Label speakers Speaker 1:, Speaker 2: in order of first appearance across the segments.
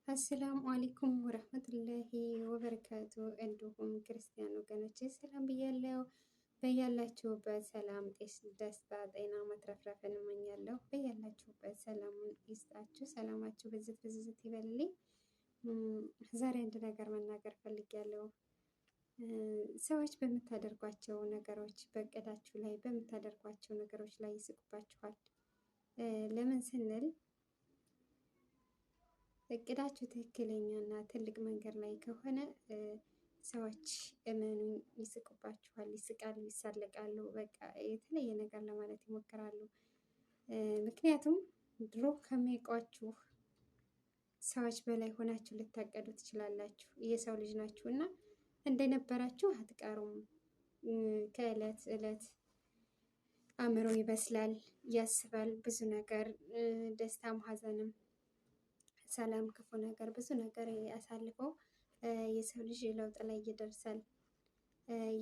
Speaker 1: አሰላሙ አለይኩም ወረህመቱላሂ ወበረካቱ። እንዲሁም ክርስቲያን ወገኖቼ ሰላም ብያለሁ። በያላችሁበት ሰላም፣ ደስታ፣ ጤና መትረፍረፍን እመኛለሁ። በያላችሁበት ሰላሙን ይስጣችሁ። ሰላማችሁ ብዝት ብዝት ይበልልኝ። ዛሬ አንድ ነገር መናገር ፈልጊያለሁ። ሰዎች በምታደርጓቸው ነገሮች፣ በእቅዳችሁ ላይ በምታደርጓቸው ነገሮች ላይ ይስቁባችኋል። ለምን ስንል እቅዳችሁ ትክክለኛ እና ትልቅ መንገድ ላይ ከሆነ ሰዎች እመኑኝ ይስቁባችኋል፣ ይስቃሉ፣ ይሳለቃሉ። በቃ የተለየ ነገር ለማለት ይሞክራሉ። ምክንያቱም ድሮ ከሚያውቋችሁ ሰዎች በላይ ሆናችሁ ልታቀዱ ትችላላችሁ። የሰው ልጅ ናችሁ እና እንደነበራችሁ አትቀሩም። ከእለት እለት አእምሮ ይበስላል፣ ያስባል ብዙ ነገር፣ ደስታም ሀዘንም፣ ሰላም ክፉ ነገር፣ ብዙ ነገር አሳልፈው የሰው ልጅ ለውጥ ላይ ይደርሳል።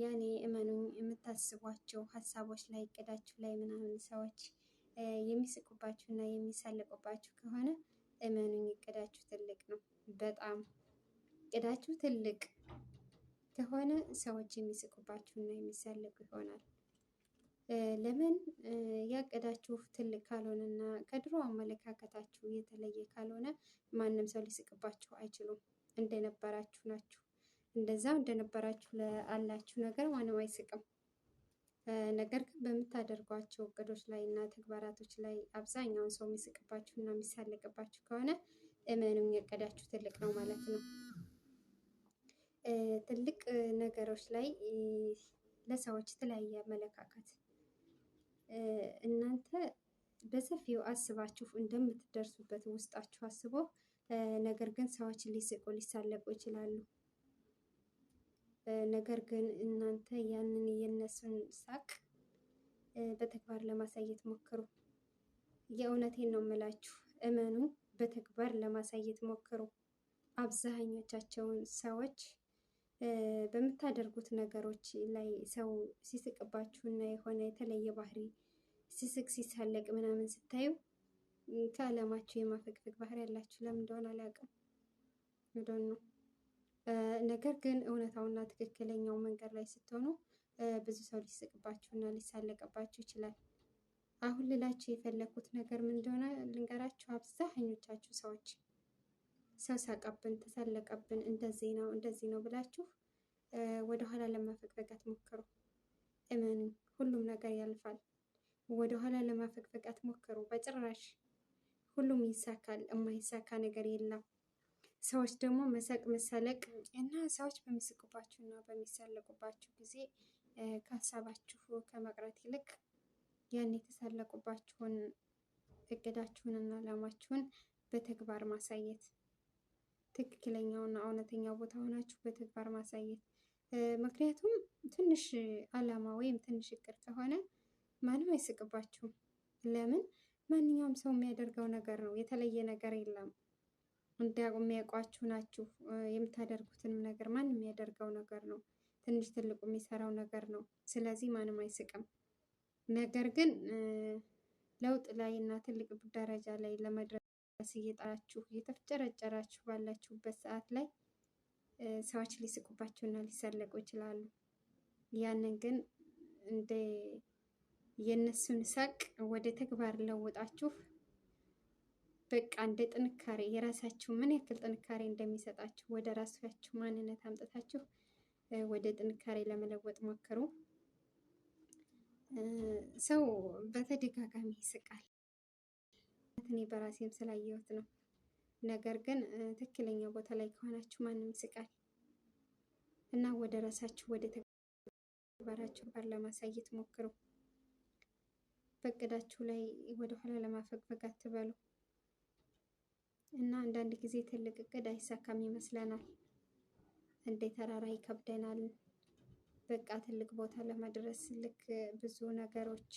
Speaker 1: ያኔ እመኑኝ የምታስቧቸው ሀሳቦች ላይ እቅዳችሁ ላይ ምናምን ሰዎች የሚስቁባችሁ እና የሚሳለቁባችሁ ከሆነ እመኑኝ እቅዳችሁ ትልቅ ነው። በጣም እቅዳችሁ ትልቅ ከሆነ ሰዎች የሚስቁባችሁ እና የሚሳለቁ ይሆናል። ለምን ያቀዳችሁ ትልቅ ካልሆነ እና ከድሮ አመለካከታችሁ የተለየ ካልሆነ ማንም ሰው ሊስቅባችሁ አይችሉም። እንደነበራችሁ ናችሁ። እንደዛው እንደነበራችሁ ላላችሁ ነገር ማንም አይስቅም። ነገር ግን በምታደርጓቸው እቅዶች ላይ እና ተግባራቶች ላይ አብዛኛውን ሰው የሚስቅባችሁ እና የሚሳለቅባችሁ ከሆነ እመኑኝ እቅዳችሁ ትልቅ ነው ማለት ነው። ትልቅ ነገሮች ላይ ለሰዎች የተለያየ አመለካከት እናንተ በሰፊው አስባችሁ እንደምትደርሱበት ውስጣችሁ አስቦ ነገር ግን ሰዎች ሊስቁ ሊሳለቁ ይችላሉ። ነገር ግን እናንተ ያንን የነሱን ሳቅ በተግባር ለማሳየት ሞክሩ። የእውነቴን ነው የምላችሁ፣ እመኑ፣ በተግባር ለማሳየት ሞክሩ። አብዛኞቻቸውን ሰዎች በምታደርጉት ነገሮች ላይ ሰው ሲስቅባችሁ እና የሆነ የተለየ ባህሪ ሲስቅ ሲሳለቅ ምናምን ስታዩ ከዓለማችሁ የማፈግፈግ ባህሪ ያላችሁ ለምን እንደሆነ አላውቅም። ነው። ነገር ግን እውነታውና ትክክለኛው መንገድ ላይ ስትሆኑ ብዙ ሰው ሊስቅባችሁ እና ሊሳለቅባችሁ ይችላል። አሁን ልላችሁ የፈለኩት ነገር ምን እንደሆነ ልንገራችሁ። አብዛኞቻችሁ ሰዎች ሰው ሳቀብን፣ ተሳለቀብን፣ እንደዚህ ነው ብላችሁ ወደኋላ ለማፈግፈግ አትሞክሩ። እመኑ፣ ሁሉም ነገር ያልፋል። ወደኋላ ለማፈግፈግ አትሞክሩ በጭራሽ። ሁሉም ይሳካል፣ የማይሳካ ነገር የለም። ሰዎች ደግሞ መሳቅ መሳለቅ እና ሰዎች በሚስቁባችሁ እና በሚሳለቁባችሁ ጊዜ ከሀሳባችሁ ከመቅረት ይልቅ ያን የተሳለቁባችሁን እቅዳችሁን እና ዓላማችሁን በተግባር ማሳየት፣ ትክክለኛውና እውነተኛው ቦታ ሆናችሁ በተግባር ማሳየት። ምክንያቱም ትንሽ ዓላማ ወይም ትንሽ እቅድ ከሆነ ማንም አይስቅባችሁም። ለምን? ማንኛውም ሰው የሚያደርገው ነገር ነው፣ የተለየ ነገር የለም። የሚያውቋችሁ ናችሁ። የምታደርጉትንም ነገር ማንም የሚያደርገው ነገር ነው። ትንሽ ትልቁ የሚሰራው ነገር ነው። ስለዚህ ማንም አይስቅም። ነገር ግን ለውጥ ላይ እና ትልቅ ደረጃ ላይ ለመድረስ እየጣራችሁ እየተፍጨረጨራችሁ ባላችሁበት ሰዓት ላይ ሰዎች ሊስቁባችሁ እና ሊሳለቁ ይችላሉ። ያንን ግን እንደ የእነሱን ሳቅ ወደ ተግባር ለውጣችሁ በቃ እንደ ጥንካሬ የራሳችሁ ምን ያክል ጥንካሬ እንደሚሰጣችሁ ወደ ራሳችሁ ማንነት አምጥታችሁ ወደ ጥንካሬ ለመለወጥ ሞክሩ። ሰው በተደጋጋሚ ይስቃል። እኔ በራሴም ስላየሁት ነው። ነገር ግን ትክክለኛ ቦታ ላይ ከሆናችሁ ማንም ይስቃል እና ወደ ራሳችሁ ወደ ተግባራችሁ ጋር ለማሳየት ሞክሩ። በእቅዳችሁ ላይ ወደ ኋላ ለማፈግፈግ አትበሉ እና አንዳንድ ጊዜ ትልቅ እቅድ አይሳካም ይመስለናል። እንደ ተራራ ይከብደናል። በቃ ትልቅ ቦታ ለመድረስ ልክ ብዙ ነገሮች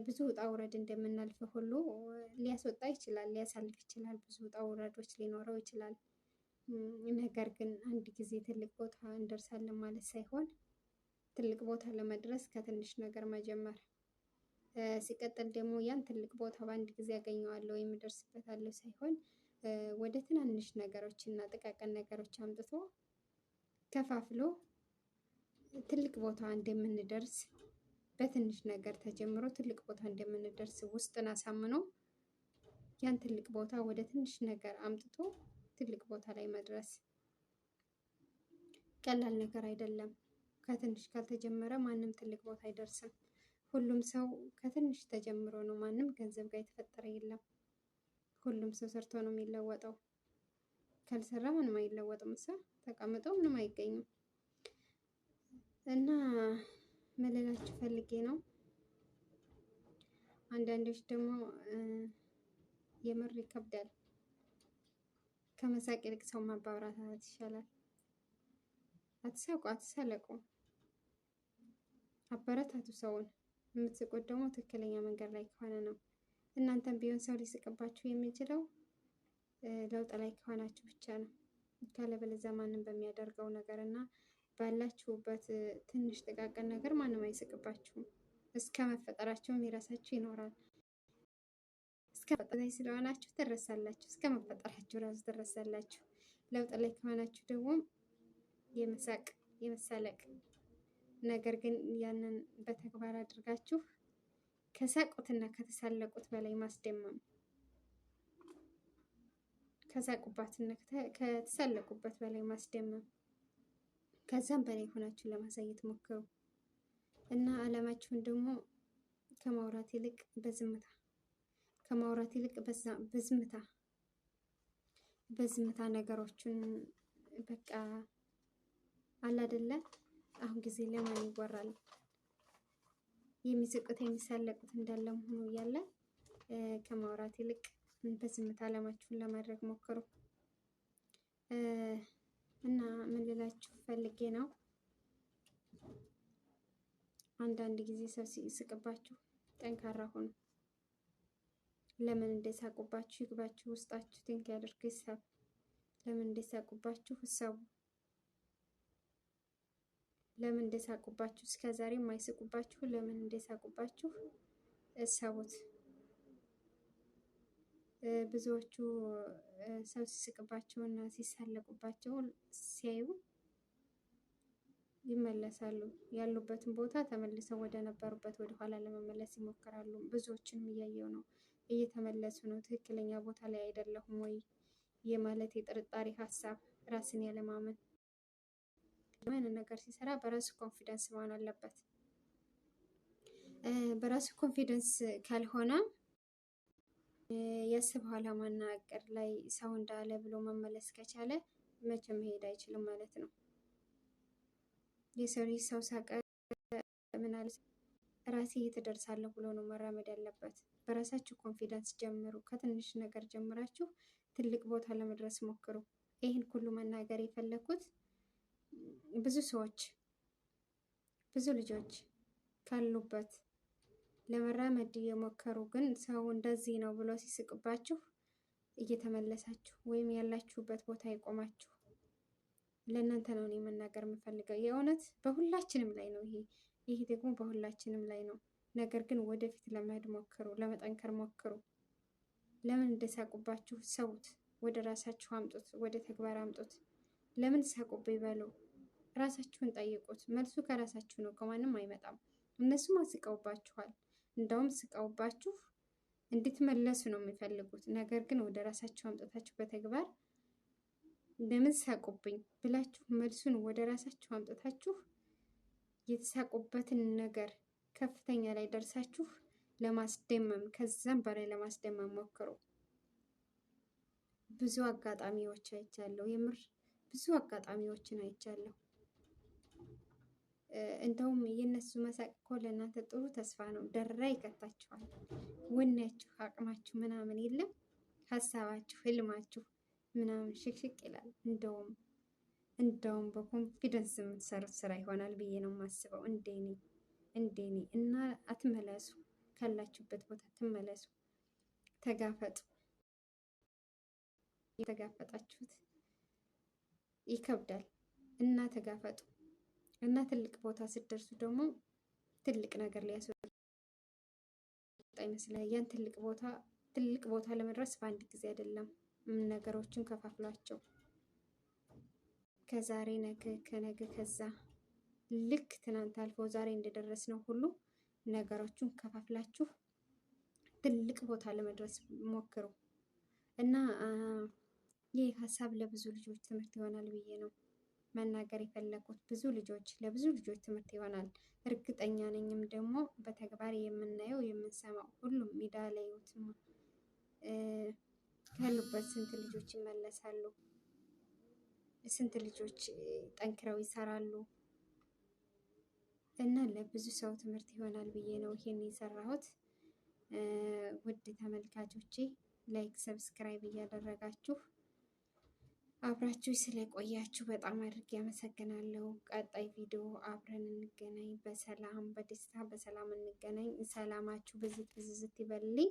Speaker 1: ብዙ ውጣ ውረድ እንደምናልፍ ሁሉ ሊያስወጣ ይችላል፣ ሊያሳልፍ ይችላል። ብዙ ውጣ ውረዶች ሊኖረው ይችላል። ነገር ግን አንድ ጊዜ ትልቅ ቦታ እንደርሳለን ማለት ሳይሆን ትልቅ ቦታ ለመድረስ ከትንሽ ነገር መጀመር፣ ሲቀጥል ደግሞ ያን ትልቅ ቦታ በአንድ ጊዜ ያገኘዋለሁ ወይም እደርስበታለሁ ሳይሆን ወደ ትናንሽ ነገሮች እና ጥቃቅን ነገሮች አምጥቶ ከፋፍሎ ትልቅ ቦታ እንደምንደርስ በትንሽ ነገር ተጀምሮ ትልቅ ቦታ እንደምንደርስ ውስጥን አሳምኖ ያን ትልቅ ቦታ ወደ ትንሽ ነገር አምጥቶ ትልቅ ቦታ ላይ መድረስ ቀላል ነገር አይደለም። ከትንሽ ካልተጀመረ ማንም ትልቅ ቦታ አይደርስም። ሁሉም ሰው ከትንሽ ተጀምሮ ነው። ማንም ገንዘብ ጋር የተፈጠረ የለም። ሁሉም ሰው ሰርቶ ነው የሚለወጠው። ካልሰራ ምንም አይለወጥም። ሰው ተቀምጦ ምንም አይገኝም። እና ምን ልላችሁ ፈልጌ ነው፣ አንዳንዶች ደግሞ የምር ይከብዳል። ከመሳቅ ይልቅ ሰው ማባብራታት ይሻላል። አትሳቁ፣ አትሳለቁ፣ አበረታቱ ሰውን። የምትስቁት ደግሞ ትክክለኛ መንገድ ላይ ከሆነ ነው። እናንተም ቢሆን ሰው ሊስቅባችሁ የሚችለው ለውጥ ላይ ከሆናችሁ ብቻ ነው። ካለበለዚያ ማንም በሚያደርገው ነገር እና ባላችሁበት ትንሽ ጥቃቅን ነገር ማንም አይስቅባችሁም። እስከ መፈጠራችሁም የራሳችሁ ይኖራል። እስከ መፈጠራችሁ ስለሆናችሁ ትረሳላችሁ። እስከ መፈጠራችሁ ራሱ ትረሳላችሁ። ለውጥ ላይ ከሆናችሁ ደግሞ የመሳቅ የመሳለቅ ነገር ግን ያንን በተግባር አድርጋችሁ ከሳቁትና ከተሳለቁት በላይ ማስደመም፣ ከሳቁባትና ከተሳለቁበት በላይ ማስደመም፣ ከዛም በላይ ሆናችሁ ለማሳየት ሞክሩ እና አላማችሁን ደግሞ ከማውራት ይልቅ በዝምታ ከማውራት ይልቅ በዝምታ ነገሮችን በቃ አለ አይደለ። አሁን ጊዜ ለማን ይወራል? የሚስቁት የሚሳለቁት እንዳለም ሆኖ እያለ ከማውራት ይልቅ በዝምታ አላማችሁን ለማድረግ ሞክሩ እና ምን ልላችሁ ፈልጌ ነው፣ አንዳንድ ጊዜ ሰው ሲስቅባችሁ ጠንካራ ሆኑ። ለምን እንደሳቁባችሁ ይግባችሁ፣ ውስጣችሁ ቲንክ ያደርግ ይሳብ። ለምን እንደሳቁባችሁ እሰቡ። ለምን እንደሳቁባችሁ እስከዛሬ የማይስቁባችሁ ለምን እንደሳቁባችሁ እሰቡት። ብዙዎቹ ሰው ሲስቅባቸው እና ሲሳለቁባቸው ሲያዩ ይመለሳሉ። ያሉበትን ቦታ ተመልሰው ወደ ነበሩበት ወደ ኋላ ለመመለስ ይሞክራሉ። ብዙዎችንም እያየው ነው፣ እየተመለሱ ነው። ትክክለኛ ቦታ ላይ አይደለሁም ወይ የማለት የጥርጣሬ ሀሳብ፣ ራስን ያለማመን። ምን ነገር ሲሰራ በራሱ ኮንፊደንስ መሆን አለበት። በራሱ ኮንፊደንስ ካልሆነ የስብ ዓላማና እቅድ ላይ ሰው እንዳለ ብሎ መመለስ ከቻለ መቼም መሄድ አይችልም ማለት ነው። የሰው ልጅ ሰው ሳቀ ምናል ራሴ እየተደርሳለሁ ብሎ ነው መራመድ ያለበት። በራሳችሁ ኮንፊደንስ ጀምሩ። ከትንሽ ነገር ጀምራችሁ ትልቅ ቦታ ለመድረስ ሞክሩ። ይህን ሁሉ መናገር የፈለኩት ብዙ ሰዎች ብዙ ልጆች ካሉበት ለመራመድ እየሞከሩ ግን ሰው እንደዚህ ነው ብሎ ሲስቅባችሁ እየተመለሳችሁ ወይም ያላችሁበት ቦታ ይቆማችሁ። ለእናንተ ነው እኔ መናገር የምፈልገው። የእውነት በሁላችንም ላይ ነው ይሄ ደግሞ በሁላችንም ላይ ነው። ነገር ግን ወደፊት ለመሄድ ሞክሩ፣ ለመጠንከር ሞክሩ። ለምን እንደሳቁባችሁ ሰውት፣ ወደ ራሳችሁ አምጡት፣ ወደ ተግባር አምጡት። ለምን ሳቁብኝ በሉ፣ ራሳችሁን ጠይቁት። መልሱ ከራሳችሁ ነው፣ ከማንም አይመጣም። እነሱም አስቀውባችኋል። እንደውም ስቀውባችሁ እንድትመለሱ ነው የሚፈልጉት። ነገር ግን ወደ ራሳችሁ አምጥታችሁ በተግባር ለምን ሳቁብኝ ብላችሁ መልሱን ወደ ራሳችሁ አምጥታችሁ የተሳቁበትን ነገር ከፍተኛ ላይ ደርሳችሁ ለማስደመም ከዛም በላይ ለማስደመም ሞክሩ። ብዙ አጋጣሚዎች አይቻለሁ። የምር ብዙ አጋጣሚዎችን አይቻለሁ። እንደውም የነሱ መሳቅ እኮ ለእናንተ ጥሩ ተስፋ ነው። ደራ ይከታችኋል። ወኔያችሁ፣ አቅማችሁ ምናምን የለም ሀሳባችሁ፣ ህልማችሁ ምናምን ሽክሽክ ይላል። እንደውም በኮንፊደንስ የምትሰሩት ስራ ይሆናል ብዬ ነው የማስበው። እንደኔ እና አትመለሱ፣ ካላችሁበት ቦታ ትመለሱ፣ ተጋፈጡ። የተጋፈጣችሁት ይከብዳል እና ተጋፈጡ እና ትልቅ ቦታ ስትደርሱ ደግሞ ትልቅ ነገር ሊያስወጣ ይመስላል። ያን ትልቅ ቦታ ለመድረስ በአንድ ጊዜ አይደለም ነገሮችን ከፋፍሏቸው ከዛሬ ነገ ከነገ ከዛ ልክ ትናንት አልፎ ዛሬ እንደደረስነው ሁሉ ነገሮችን ከፋፍላችሁ ትልቅ ቦታ ለመድረስ ሞክሩ እና ይህ ሀሳብ ለብዙ ልጆች ትምህርት ይሆናል ብዬ ነው መናገር የፈለኩት። ለብዙ ልጆች ትምህርት ይሆናል እርግጠኛ ነኝም ደግሞ በተግባር የምናየው የምንሰማው ሁሉም ሜዳ ላይ ካሉበት ስንት ልጆች ይመለሳሉ፣ ስንት ልጆች ጠንክረው ይሰራሉ እና ለብዙ ሰው ትምህርት ይሆናል ብዬ ነው ይሄን የሰራሁት። ውድ ተመልካቾቼ ላይክ፣ ሰብስክራይብ እያደረጋችሁ አብራችሁ ስለቆያችሁ በጣም አድርጌ አመሰግናለሁ። ቀጣይ ቪዲዮ አብረን እንገናኝ። በሰላም በደስታ በሰላም እንገናኝ። ሰላማችሁ ብዝት ብዝዝት ይበልልኝ።